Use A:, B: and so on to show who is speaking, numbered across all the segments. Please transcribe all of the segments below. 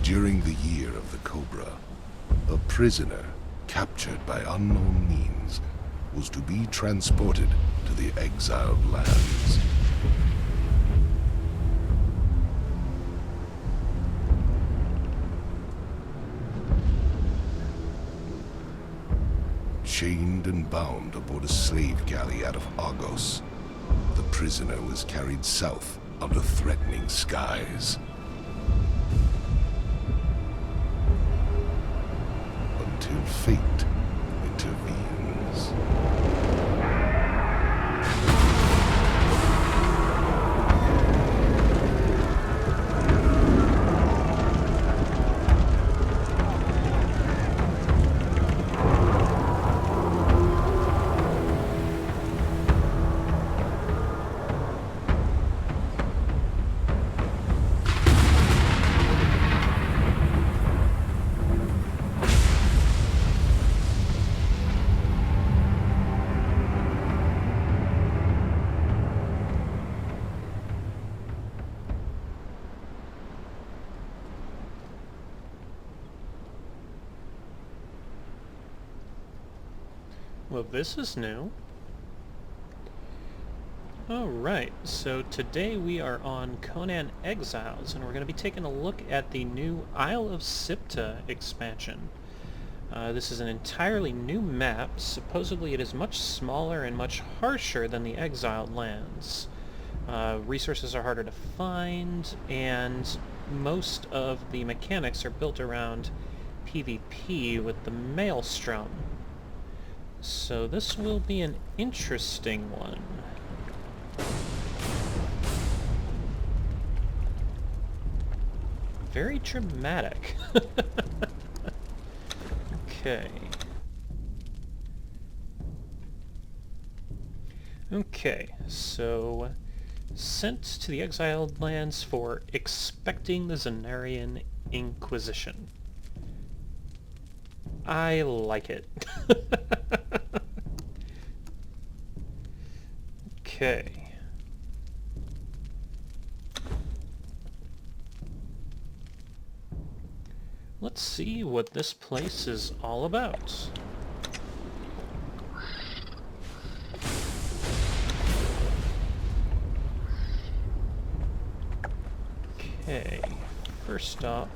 A: During the Year of the Cobra, a prisoner captured by unknown means was to be transported to the exiled lands. Chained and bound aboard a slave galley out of Argos, the prisoner was carried south under threatening skies. Until fate intervenes.
B: Well, this is new. Alright, so today we are on Conan Exiles, and we're going to be taking a look at the new Isle of Siptah expansion. This is an entirely new map. Supposedly it is much smaller and much harsher than the Exiled lands. Resources are harder to find, and most of the mechanics are built around PvP with the Maelstrom. So this will be an interesting one. Very dramatic. Okay. Okay, so sent to the exiled lands for expecting the Zanarian Inquisition. I like it. Okay. Let's see what this place is all about. Okay, first off,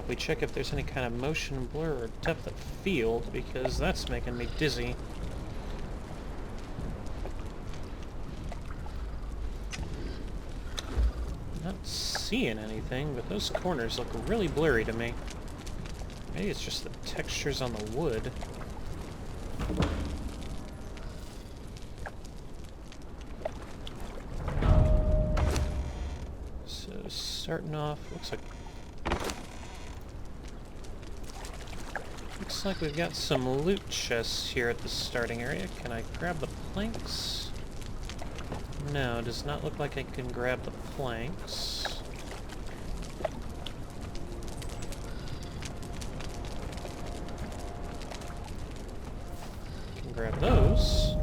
B: we check if there's any kind of motion blur or depth of field, because that's making me dizzy. Not seeing anything, but those corners look really blurry to me. Maybe it's just the textures on the wood. So starting off, looks like we've got some loot chests here at the starting area. Can I grab the planks? No, does not look like I can grab the planks. Can grab those.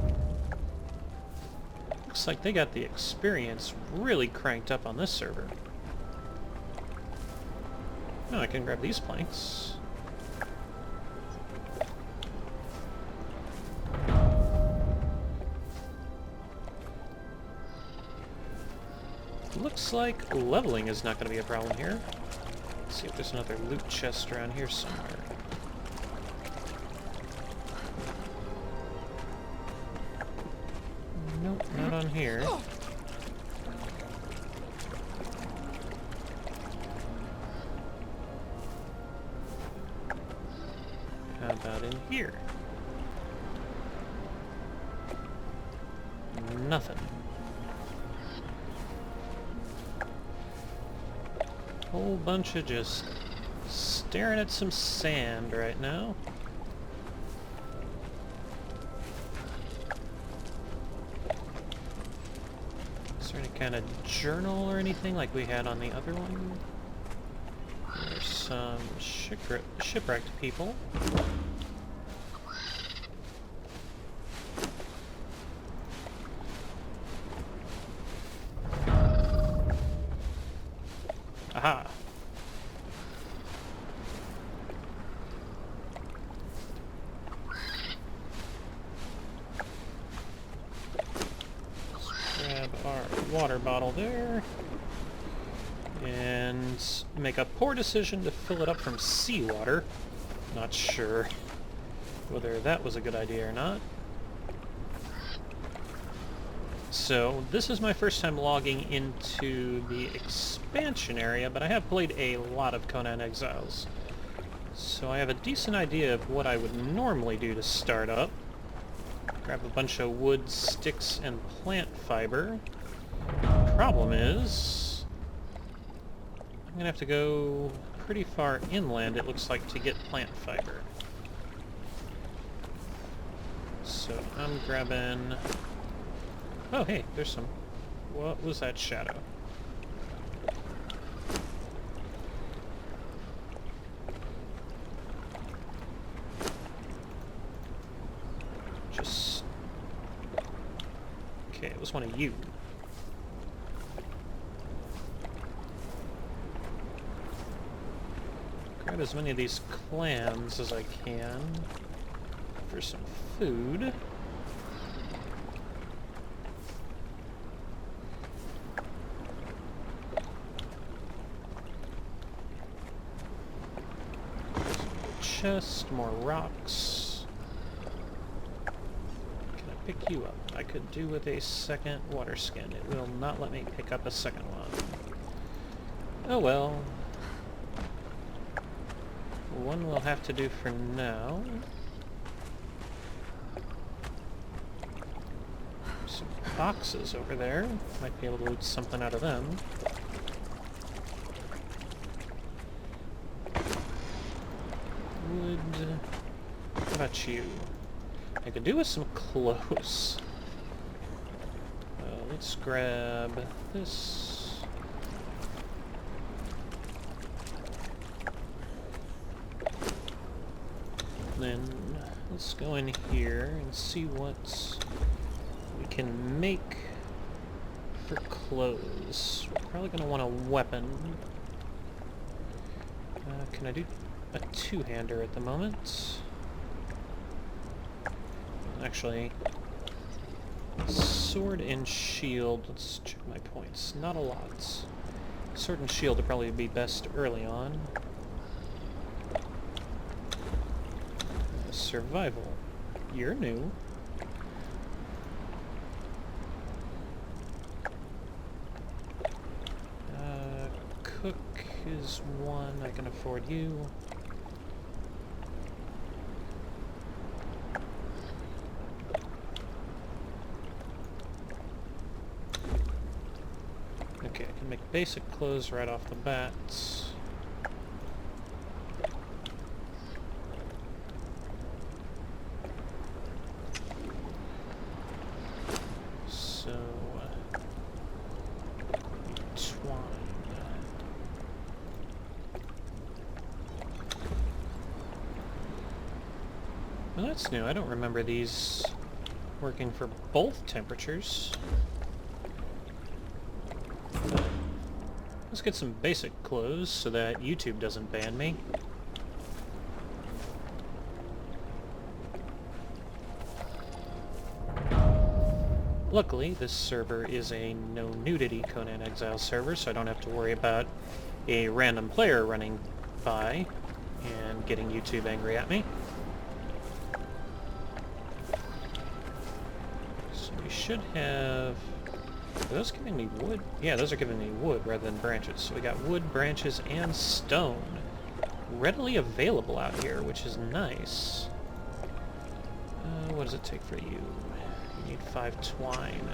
B: Looks like they got the experience really cranked up on this server. No, I can grab these planks. Looks like leveling is not going to be a problem here. Let's see if there's another loot chest around here somewhere. Nope, not on here. How about in here? Nothing. Whole bunch of just staring at some sand right now. Is there any kind of journal or anything like we had on the other one? There's some shipwrecked people. Aha. Grab our water bottle there. And make a poor decision to fill it up from seawater. Not sure whether that was a good idea or not. So, this is my first time logging into the expansion area, but I have played a lot of Conan Exiles. So I have a decent idea of what I would normally do to start up. Grab a bunch of wood, sticks, and plant fiber. Problem is, I'm gonna have to go pretty far inland, it looks like, to get plant fiber. So I'm grabbing... Oh, hey, there's some... What was that shadow? Just... Okay, it was one of you. Grab as many of these clams as I can for some food. Chest, more rocks. Can I pick you up? I could do with a second water skin. It will not let me pick up a second one. Oh well. One will have to do for now. Some boxes over there. Might be able to loot something out of them. What about you? I could do with some clothes. Let's grab this. Then let's go in here and see what we can make for clothes. We're probably going to want a weapon. Can I do a two-hander at the moment? Actually, sword and shield. Let's check my points. Not a lot. Sword and shield would probably be best early on. Survival. You're new. Cook is one. I can afford you. Okay, I can make basic clothes right off the bat. So, twine. Well, that's new. I don't remember these working for both temperatures. Let's get some basic clothes so that YouTube doesn't ban me. Luckily, this server is a no-nudity Conan Exiles server, so I don't have to worry about a random player running by and getting YouTube angry at me. So we should have... Are those giving me wood? Yeah, those are giving me wood rather than branches. So we got wood, branches, and stone readily available out here, which is nice. What does it take for you? You need 5 twine.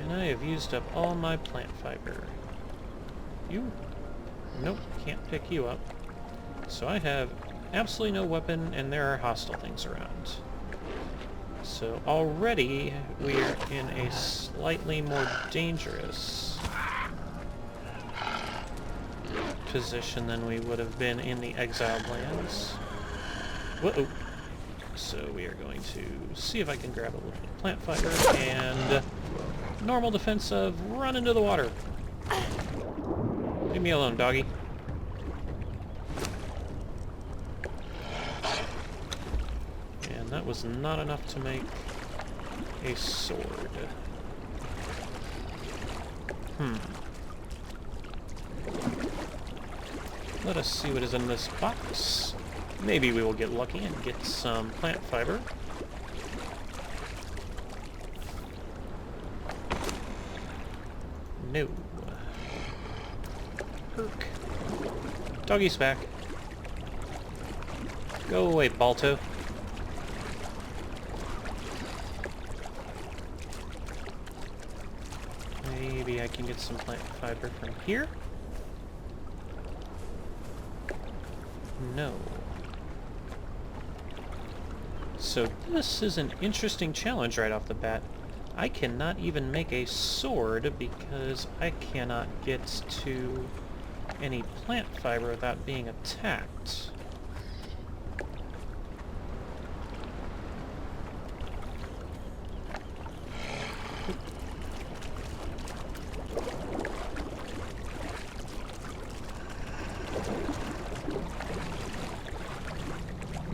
B: And I have used up all my plant fiber. You? Nope, can't pick you up. So I have absolutely no weapon, and there are hostile things around. So already we're in a slightly more dangerous position than we would have been in the exiled lands. Whoa! So we are going to see if I can grab a little bit of plant fiber and normal defense of run into the water. Leave me alone, doggy. And that was not enough to make a sword. Let us see what is in this box. Maybe we will get lucky and get some plant fiber. No. Perk. Doggy's back. Go away, Balto. Maybe I can get some plant fiber from here? No. So this is an interesting challenge right off the bat. I cannot even make a sword because I cannot get to any plant fiber without being attacked.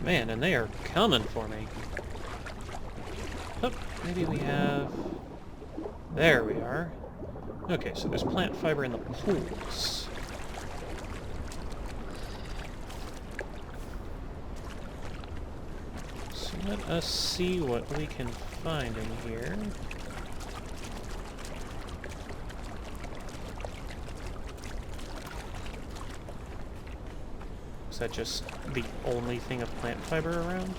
B: Man, and they are coming for me. Oh, maybe we have... There we are. Okay, so there's plant fiber in the pools. So let us see what we can find in here. Is that just the only thing of plant fiber around?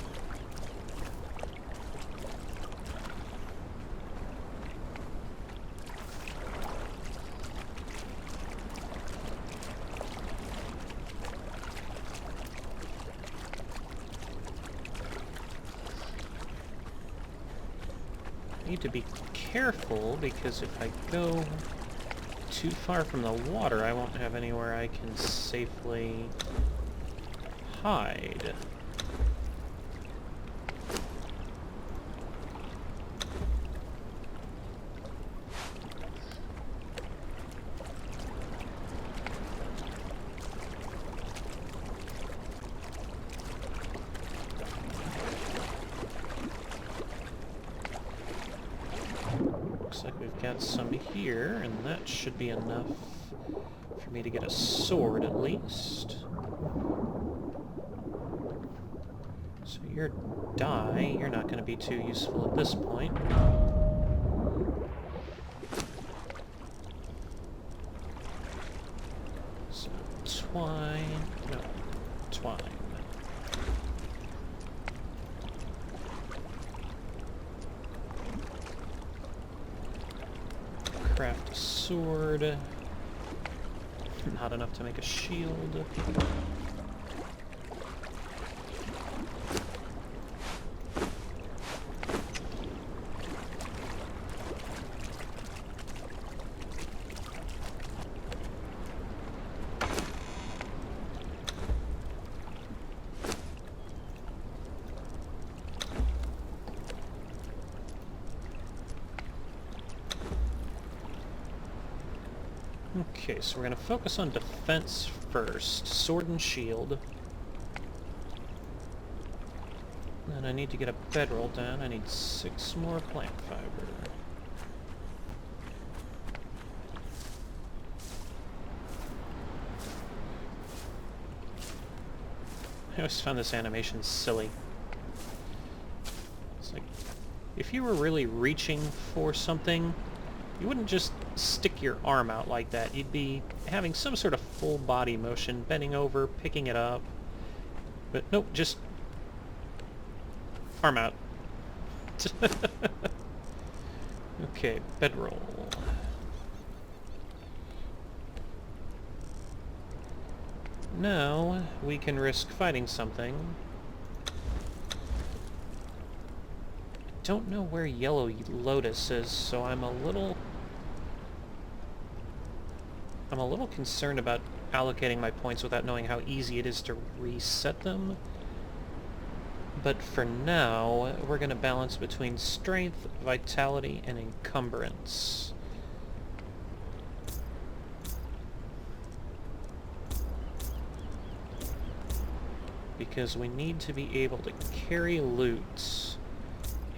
B: Need to be careful because if I go too far from the water, I won't have anywhere I can safely hide. Looks like we've got some here, and that should be enough for me to get a sword at least. So your dye, you're not going to be too useful at this point. So twine, no, twine. Craft a sword. Not enough to make a shield. Okay, so we're going to focus on defense first. Sword and shield. And I need to get a bedroll down. I need 6 more plant fiber. I always found this animation silly. It's like, if you were really reaching for something, you wouldn't just stick your arm out like that. You'd be having some sort of full body motion, bending over, picking it up. But nope, just arm out. Okay, bedroll. Now we can risk fighting something. I don't know where Yellow Lotus is, so I'm a little concerned about allocating my points without knowing how easy it is to reset them. But for now, we're going to balance between strength, vitality, and encumbrance. because we need to be able to carry loot,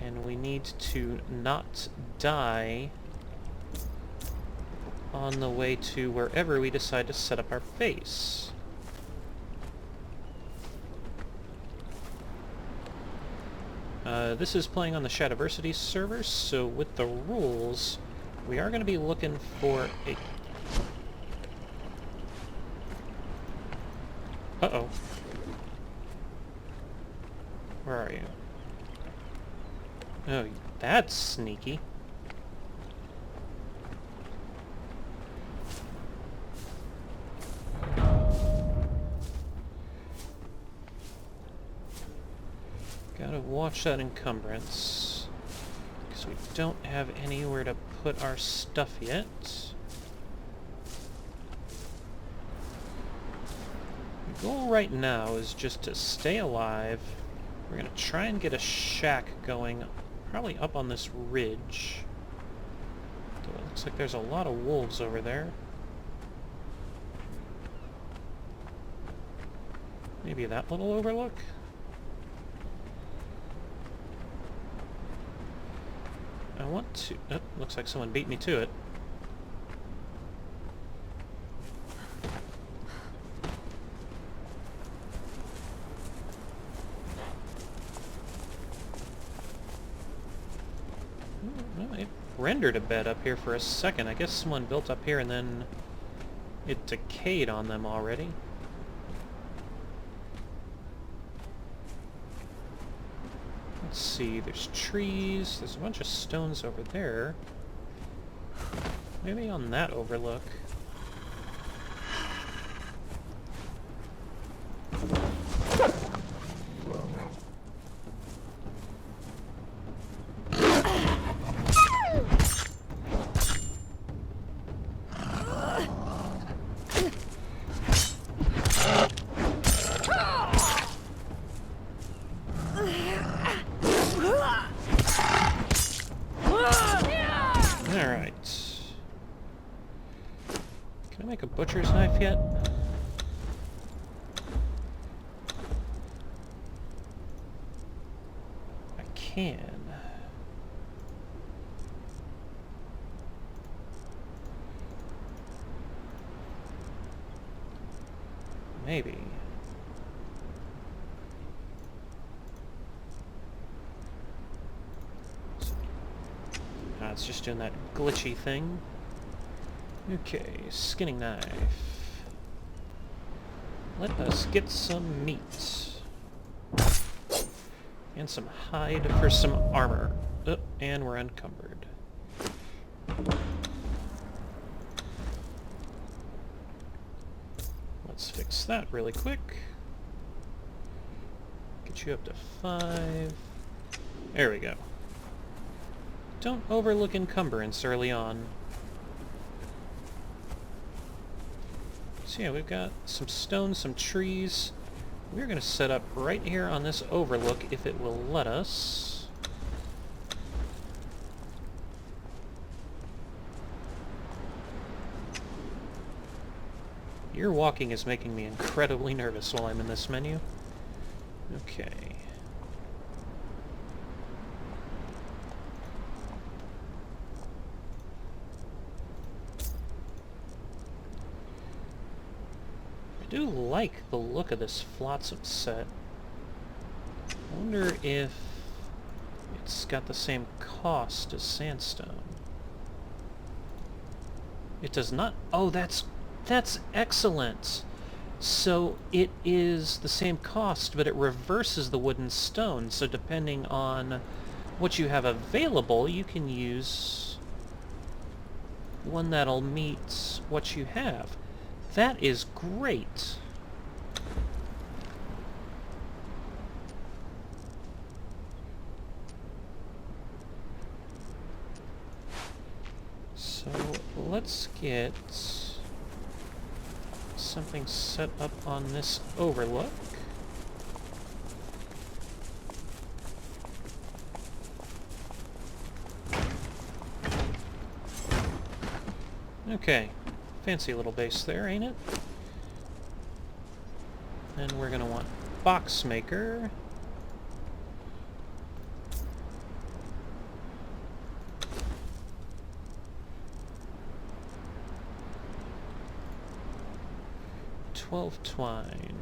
B: and we need to not die on the way to wherever we decide to set up our base. This is playing on the Shadowversity server, so with the rules, we are going to be looking for a... Uh-oh. Where are you? Oh, that's sneaky. Gotta watch that encumbrance, because we don't have anywhere to put our stuff yet. The goal right now is just to stay alive. We're gonna try and get a shack going, probably up on this ridge. Though it looks like there's a lot of wolves over there. Maybe that little overlook? I want to... Oh, looks like someone beat me to it. Well, it rendered a bed up here for a second. I guess someone built up here and then it decayed on them already. Let's see, there's trees, there's a bunch of stones over there. Maybe on that overlook. Butcher's knife yet? I can. Maybe. It's just doing that glitchy thing. Okay, skinning knife. Let us get some meat. And some hide for some armor. Oh, and we're encumbered. Let's fix that really quick. Get you up to 5. There we go. Don't overlook encumbrance early on. So yeah, we've got some stones, some trees. We're going to set up right here on this overlook if it will let us. Your walking is making me incredibly nervous while I'm in this menu. Okay. I do like the look of this flotsam set. I wonder if it's got the same cost as sandstone. It does not. Oh, that's excellent. So it is the same cost, but it reverses the wood and stone. So depending on what you have available, you can use one that'll meet what you have. That is great. So let's get something set up on this overlook. Okay. Fancy little base there, ain't it? And we're gonna want box maker. Twine.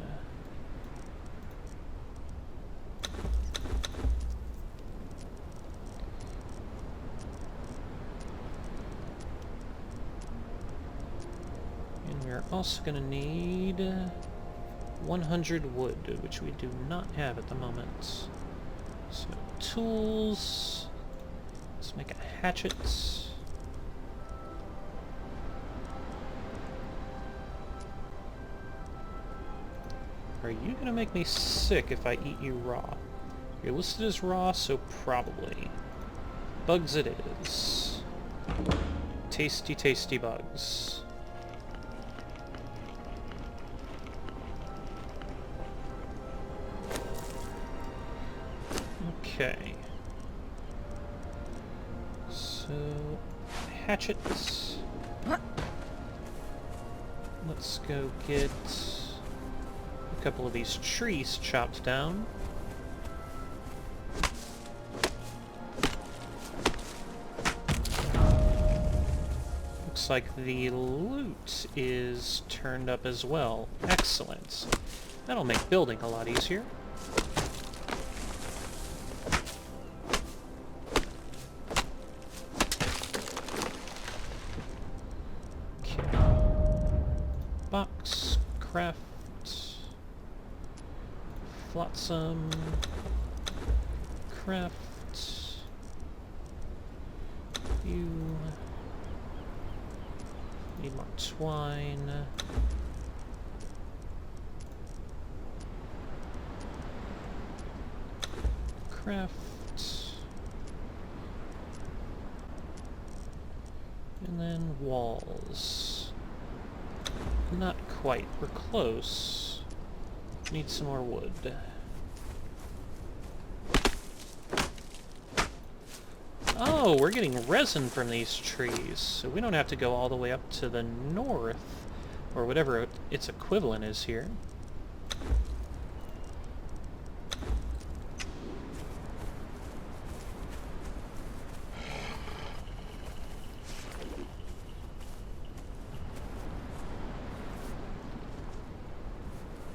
B: And we're also going to need 100 wood, which we do not have at the moment. So tools. Let's make a hatchet. Are you gonna make me sick if I eat you raw? You're listed as raw, so probably. Bugs it is. Tasty, tasty bugs. Okay. So, hatchets. Let's go get a couple of these trees chopped down. Looks like the loot is turned up as well. Excellent. That'll make building a lot easier. Okay. Box, craft, flotsam, craft, you need more twine, craft, and then walls. Not quite, we're close. Need some more wood. Oh, we're getting resin from these trees, so we don't have to go all the way up to the north, or whatever its equivalent is here.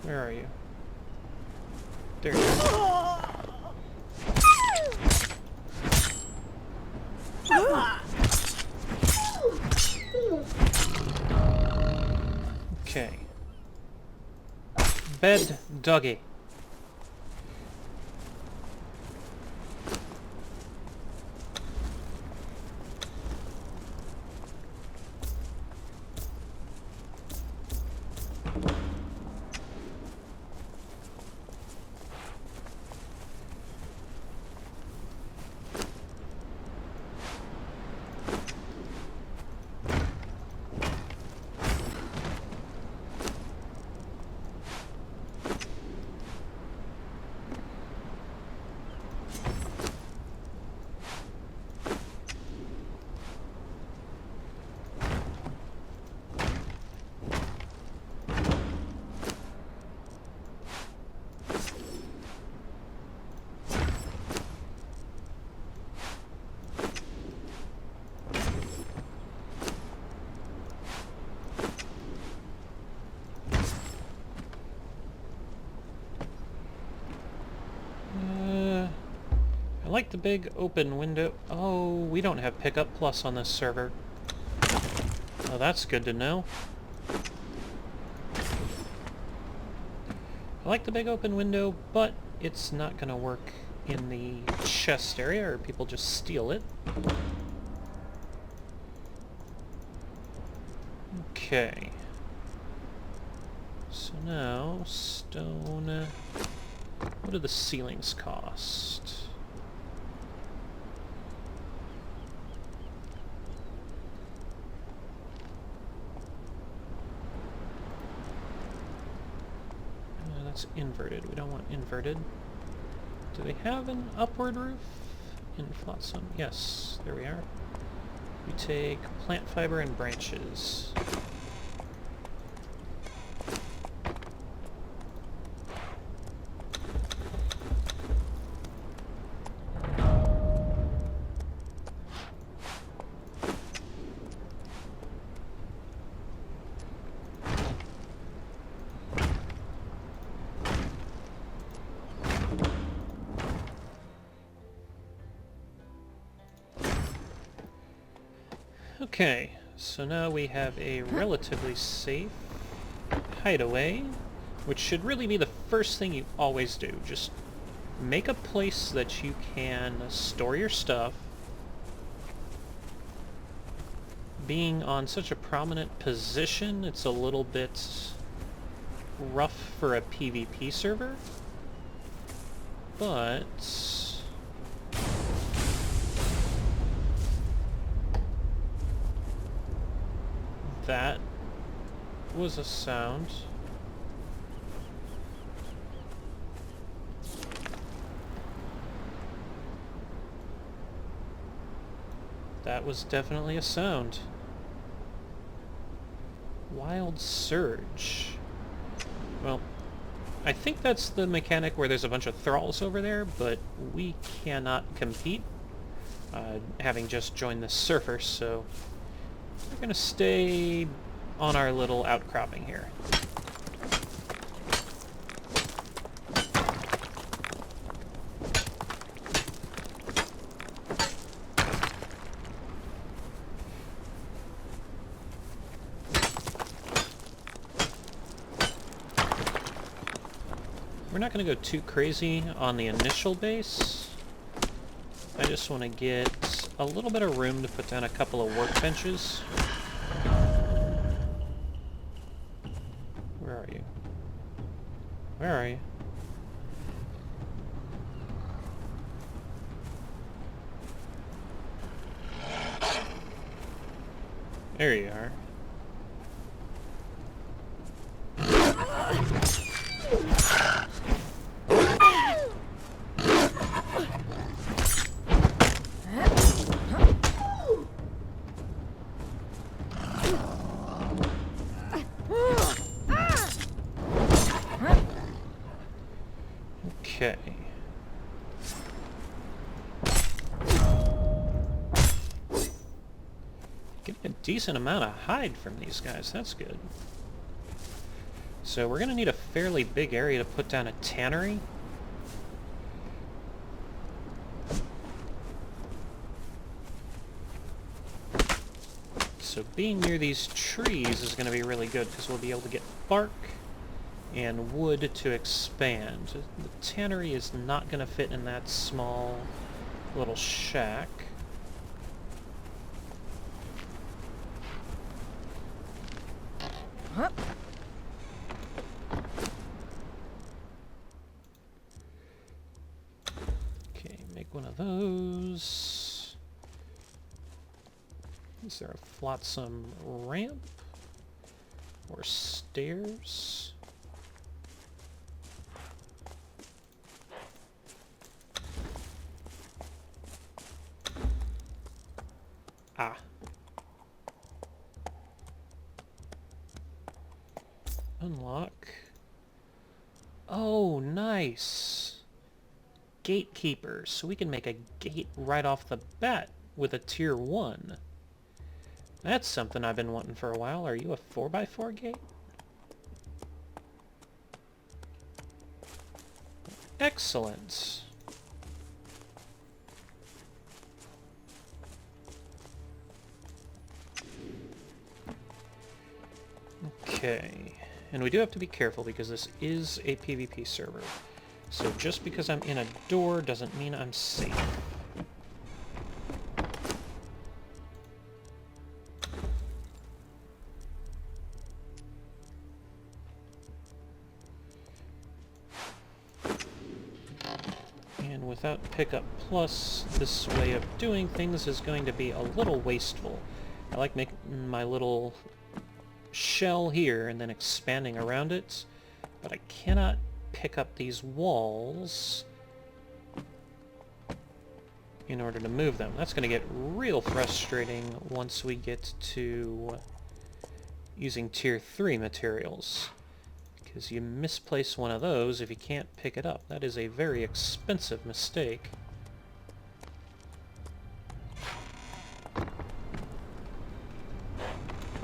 B: Where are you? There you are. Okay. Bed doggy. I like the big open window. Oh, we don't have Pickup Plus on this server. Oh, that's good to know. I like the big open window, but it's not going to work in the chest area, or people just steal it. Okay. So now, stone... What do the ceilings cost? That's inverted. We don't want inverted. Do they have an upward roof in Flotsam? Yes, there we are. We take plant fiber and branches. Okay, so now we have a relatively safe hideaway, which should really be the first thing you always do. Just make a place that you can store your stuff. Being on such a prominent position, it's a little bit rough for a PvP server, but that was a sound. That was definitely a sound. Wild Surge. Well, I think that's the mechanic where there's a bunch of thralls over there, but we cannot compete, having just joined the surfer, so we're gonna stay on our little outcropping here. We're not going to go too crazy on the initial base. I just want to get a little bit of room to put down a couple of workbenches. Where are you? Where are you? There you are. Okay. Getting a decent amount of hide from these guys, that's good. So we're going to need a fairly big area to put down a tannery. So being near these trees is going to be really good because we'll be able to get bark and wood to expand. The tannery is not going to fit in that small little shack.
C: Huh?
B: Okay, make one of those. Is there a flotsam ramp or stairs? Ah. Unlock. Oh, nice. Gatekeepers. So we can make a gate right off the bat with a tier 1. That's something I've been wanting for a while. Are you a 4x4 gate? Excellent. Okay, and we do have to be careful because this is a PvP server. So just because I'm in a door doesn't mean I'm safe. And without Pickup Plus, this way of doing things is going to be a little wasteful. I like making my little shell here and then expanding around it, but I cannot pick up these walls in order to move them. That's going to get real frustrating once we get to using tier 3 materials, because you misplace one of those if you can't pick it up. That is a very expensive mistake.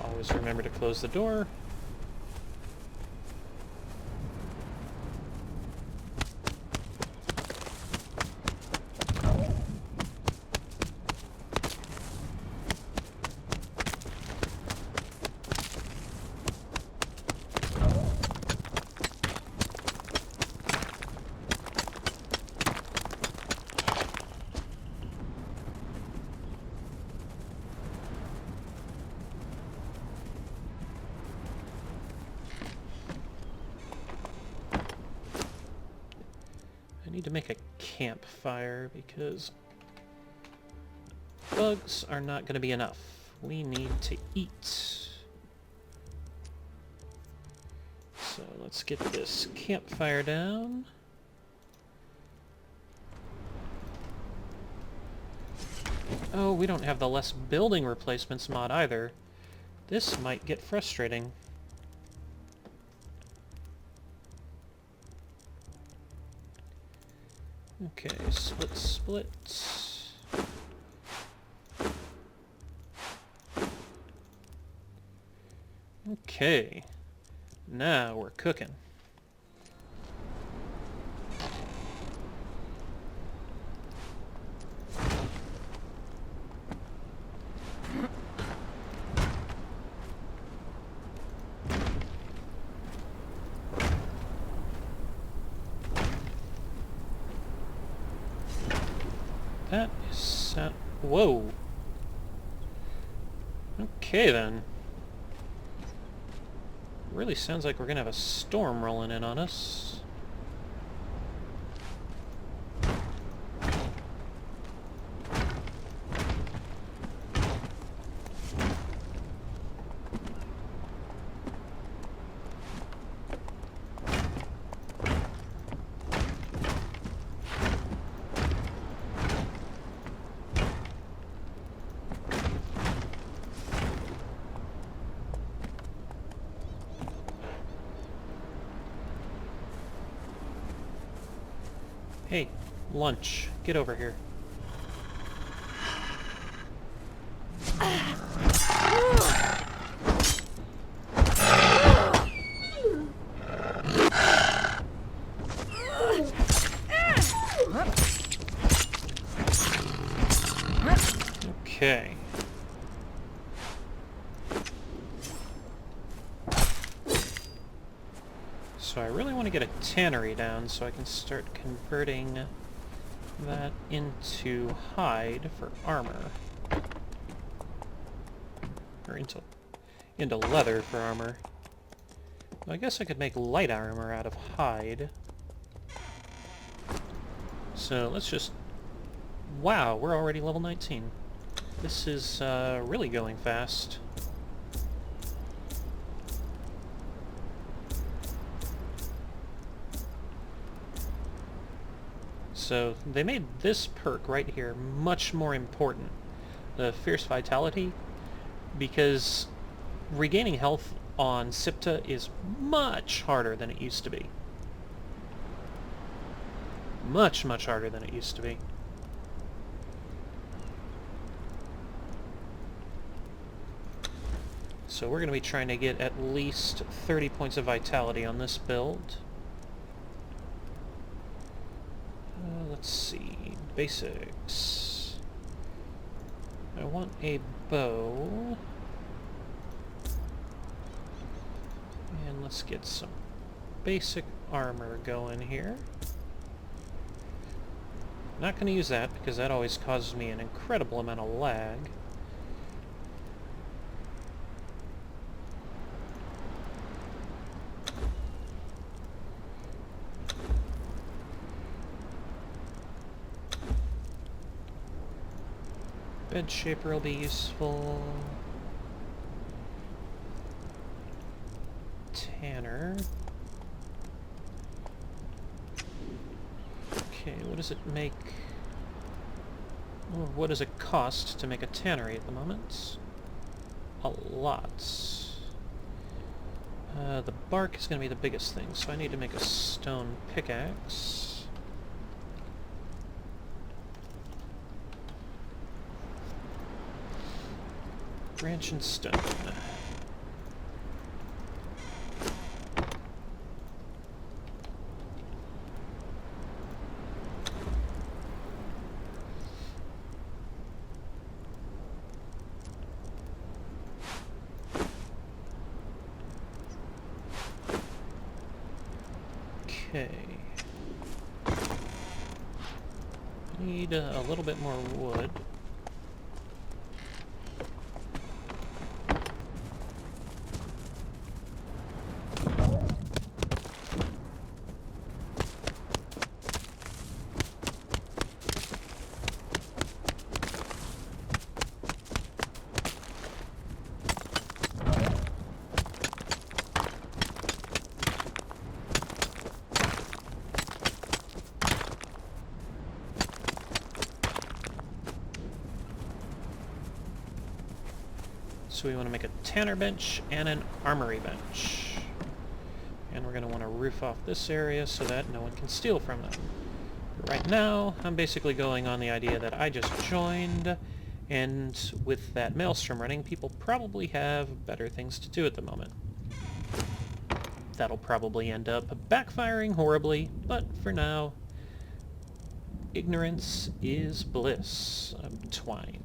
B: Always remember to close the door. need to make a campfire because bugs are not going to be enough. We need to eat. So let's get this campfire down. Oh, we don't have the less building replacements mod either. This might get frustrating. Okay, split, split. Okay, now we're cooking. That is... whoa. Okay, then. Really sounds like we're gonna have a storm rolling in on us. Hey, lunch. Get over here. Okay. So I really want to get a tannery down so I can start converting that into hide for armor. Or into leather for armor. Well, I guess I could make light armor out of hide. So let's just... Wow, we're already level 19. This is really going fast. So they made this perk right here much more important, the Fierce Vitality, because regaining health on Siptah is much harder than it used to be. Much, much harder than it used to be. So we're going to be trying to get at least 30 points of vitality on this build. Let's see. Basics. I want a bow. And let's get some basic armor going here. Not going to use that because that always causes me an incredible amount of lag. Bed shaper will be useful. Tanner. Okay, what does it make? Or what does it cost to make a tannery at the moment? A lot. The bark is going to be the biggest thing, so I need to make a stone pickaxe. Branch and stone. Okay. Need a little bit more wood. So we want to make a tanner bench and an armory bench. And we're going to want to roof off this area so that no one can steal from them. But right now, I'm basically going on the idea that I just joined, and with that maelstrom running, people probably have better things to do at the moment. That'll probably end up backfiring horribly, but for now, ignorance is bliss. Twine.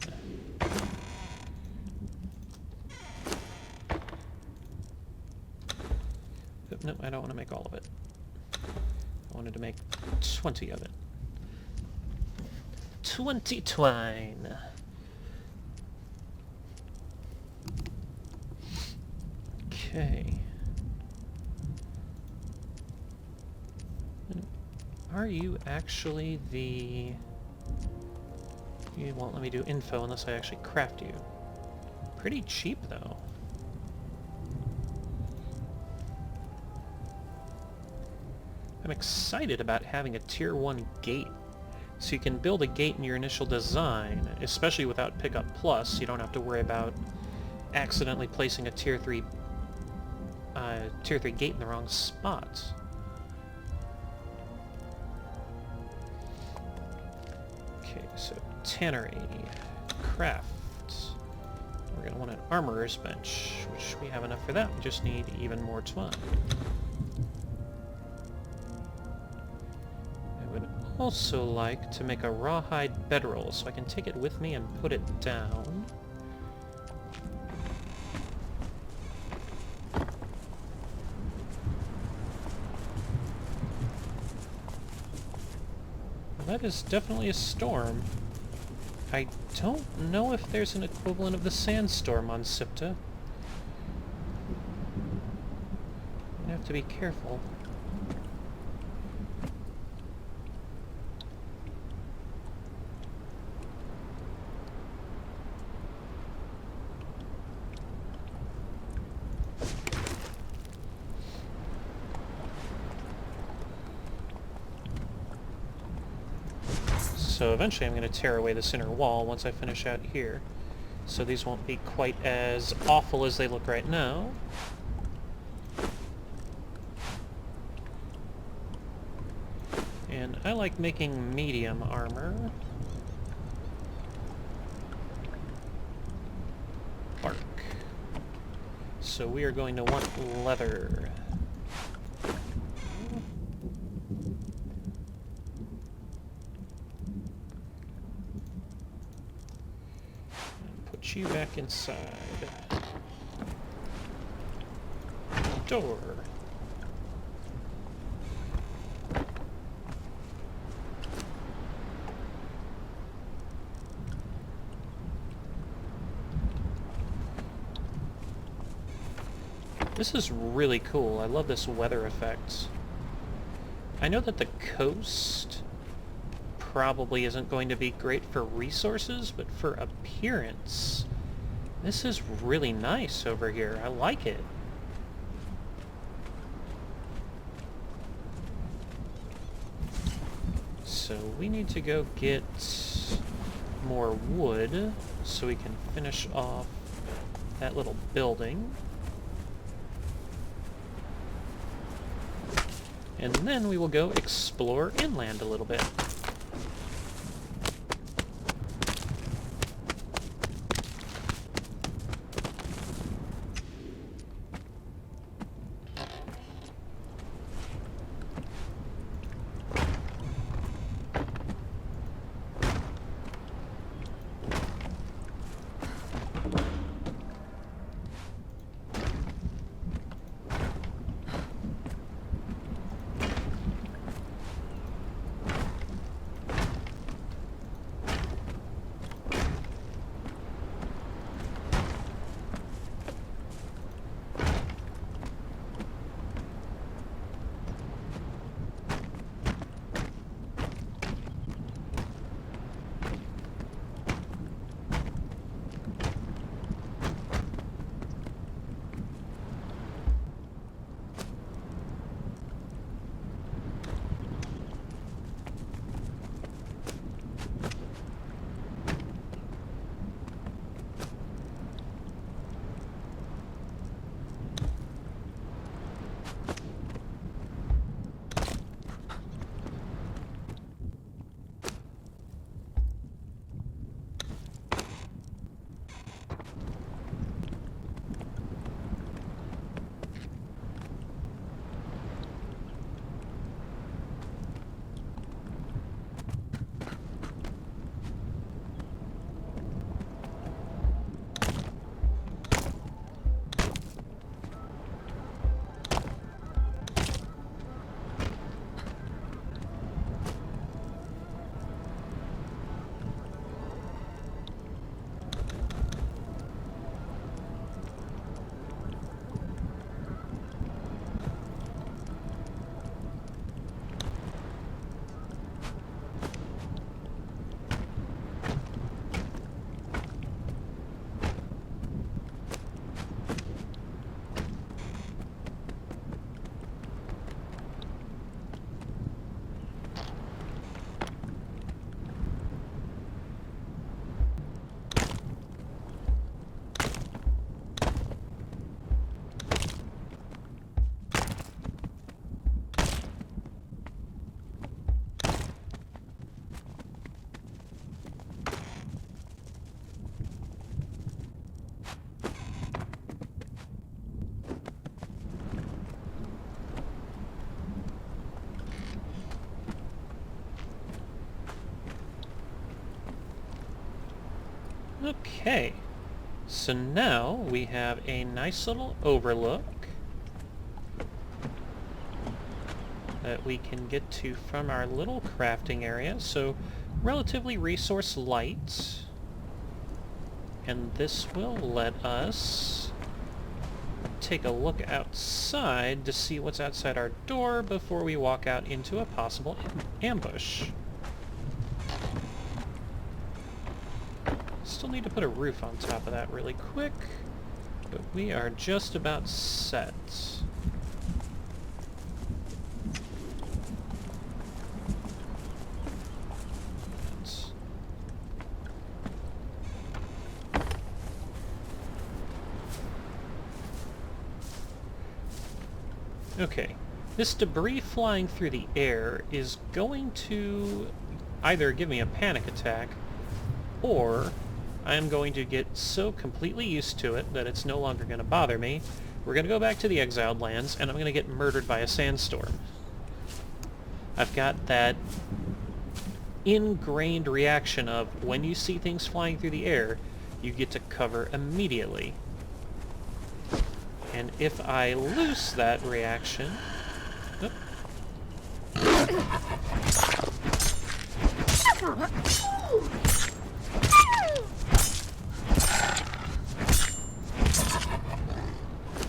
B: No, I don't want to make all of it. I wanted to make 20 of it. 20 twine. Okay. Are you actually the... You won't let me do info unless I actually craft you. Pretty cheap, though. I'm excited about having a Tier 1 gate. So you can build a gate in your initial design, especially without Pickup Plus. You don't have to worry about accidentally placing a Tier 3 gate in the wrong spot. Okay, so tannery, craft. We're going to want an armorer's bench, which we have enough for that. We just need even more twine. I would also like to make a rawhide bedroll, so I can take it with me and put it down. That is definitely a storm. I don't know if there's an equivalent of the sandstorm on Siptah. I have to be careful. So eventually I'm going to tear away this inner wall once I finish out here. So these won't be quite as awful as they look right now. And I like making medium armor. Bark. So we are going to want leather. You back inside. Door. This is really cool. I love this weather effect. I know that the coast probably isn't going to be great for resources, but for appearance, this is really nice over here. I like it. So we need to go get more wood so we can finish off that little building. And then we will go explore inland a little bit. Okay, so now we have a nice little overlook that we can get to from our little crafting area. So relatively resource light, and this will let us take a look outside to see what's outside our door before we walk out into a possible ambush. Still need to put a roof on top of that really quick, but we are just about set. Okay, this debris flying through the air is going to either give me a panic attack, or I am going to get so completely used to it that it's no longer going to bother me. We're going to go back to the Exiled Lands, and I'm going to get murdered by a sandstorm. I've got that ingrained reaction of when you see things flying through the air, you get to cover immediately. And if I lose that reaction... Oop.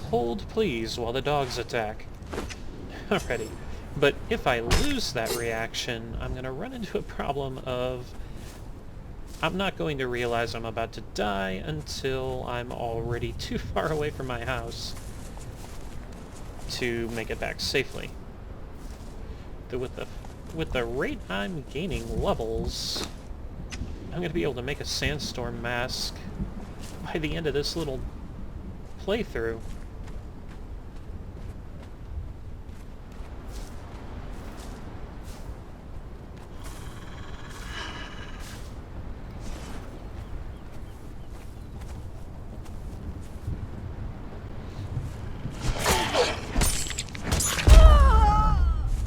B: Hold, please, while the dogs attack. Alrighty. But if I lose that reaction, I'm going to run into a problem of... I'm not going to realize I'm about to die until I'm already too far away from my house to make it back safely. With the rate I'm gaining levels, I'm going to be able to make a sandstorm mask by the end of this little playthrough.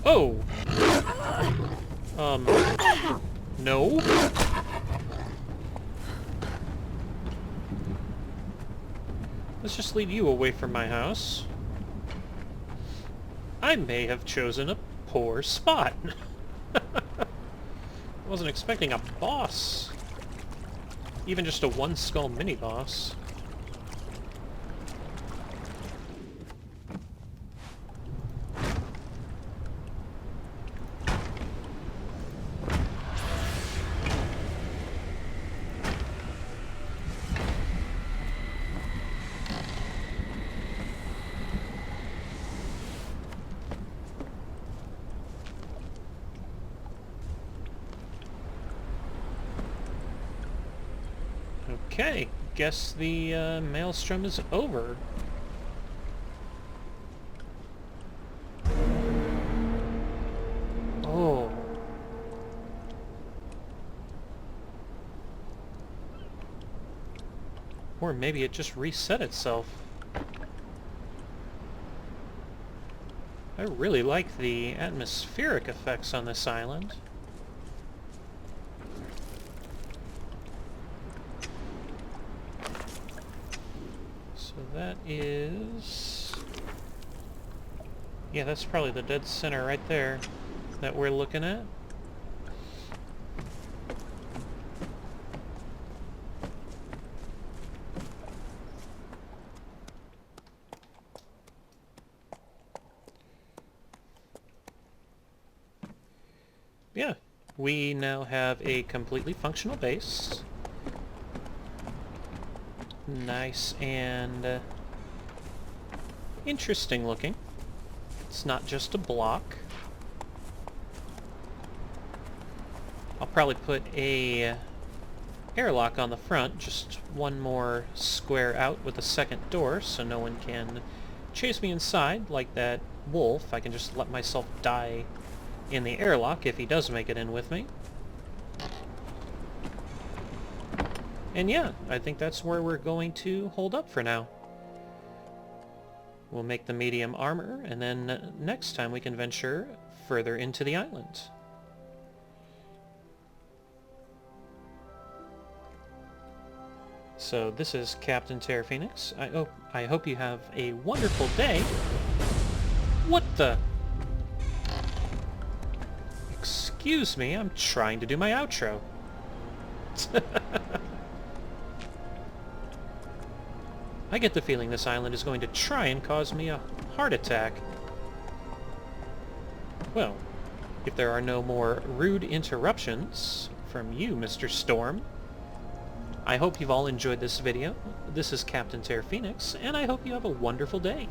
B: Oh! No? Let's just lead you away from my house. I may have chosen a poor spot. I wasn't expecting a boss. Even just a one-skull mini-boss. Okay, guess the maelstrom is over. Oh. Or maybe it just reset itself. I really like the atmospheric effects on this island. That is... yeah, that's probably the dead center right there that we're looking at. Yeah, we now have a completely functional base. Nice and interesting looking. It's not just a block. I'll probably put a airlock on the front, just one more square out with a second door so no one can chase me inside like that wolf. I can just let myself die in the airlock if he does make it in with me. And yeah, I think that's where we're going to hold up for now. We'll make the medium armor, and then next time we can venture further into the island. So this is Captain Terra Phoenix. I hope you have a wonderful day. What the? Excuse me, I'm trying to do my outro. I get the feeling this island is going to try and cause me a heart attack. Well, if there are no more rude interruptions from you, Mr. Storm, I hope you've all enjoyed this video. This is Captain Terra Phoenix, and I hope you have a wonderful day.